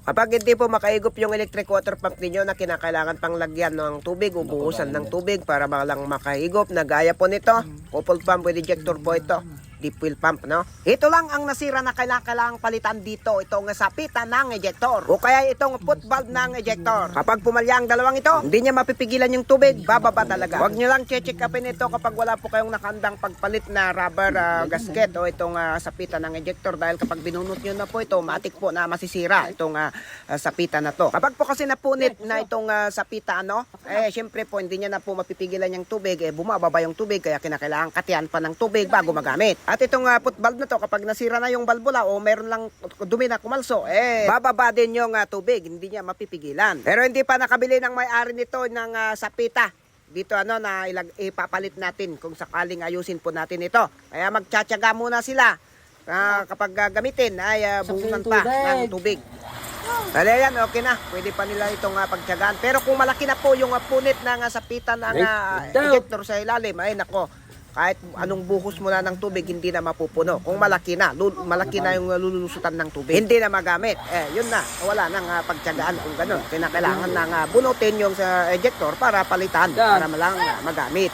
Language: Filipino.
Kapag hindi po makaigop yung electric water pump ninyo na kinakailangan pang lagyan ng tubig o buhusan ng tubig para lang makahigop na gaya po nito, coupled pump with ejector po ito. Deep wheel pump, no? Ito lang ang nasira na kailangang palitan dito. Itong sapitan ng ejector. O kaya itong foot valve ng ejector. Kapag pumalya ang dalawang ito, hindi niya mapipigilan yung tubig. Bababa talaga. Huwag nyo lang check upin ito kapag wala po kayong nakandang pagpalit na rubber gasket o itong sapitan ng ejector. Dahil kapag binunot nyo na po ito, matik po na masisira itong sapitan na to. Kapag po kasi napunit na itong sapitan, no? Syempre po, hindi niya na po mapipigilan yung tubig. Bumababa yung tubig. Kaya kinakailangan katihan pa ng tubig bago magamit. At itong foot valve na to, kapag nasira na yung balbula o meron lang dumi na kumalso, bababa din yung tubig, hindi niya mapipigilan. Pero hindi pa nakabili ng may-ari nito ng sapita. Dito na ipapalit natin kung sakaling ayusin po natin ito. Kaya magtsatsaga muna sila. Kapag gamitin ay buhusan pa ng tubig. Dali yan, okay na. Pwede pa nila itong pagtsagaan. Pero kung malaki na po yung punit ng sapitan ng ejector sa ilalim, ay nako, kahit anong buhos mo na ng tubig, hindi na mapupuno. Kung malaki na yung lululusutan ng tubig, hindi na magamit. Yun na, wala nang pagtsagaan kung ganun. Kinakailangan nang bunutin yung sa ejector para palitan, para malang magamit.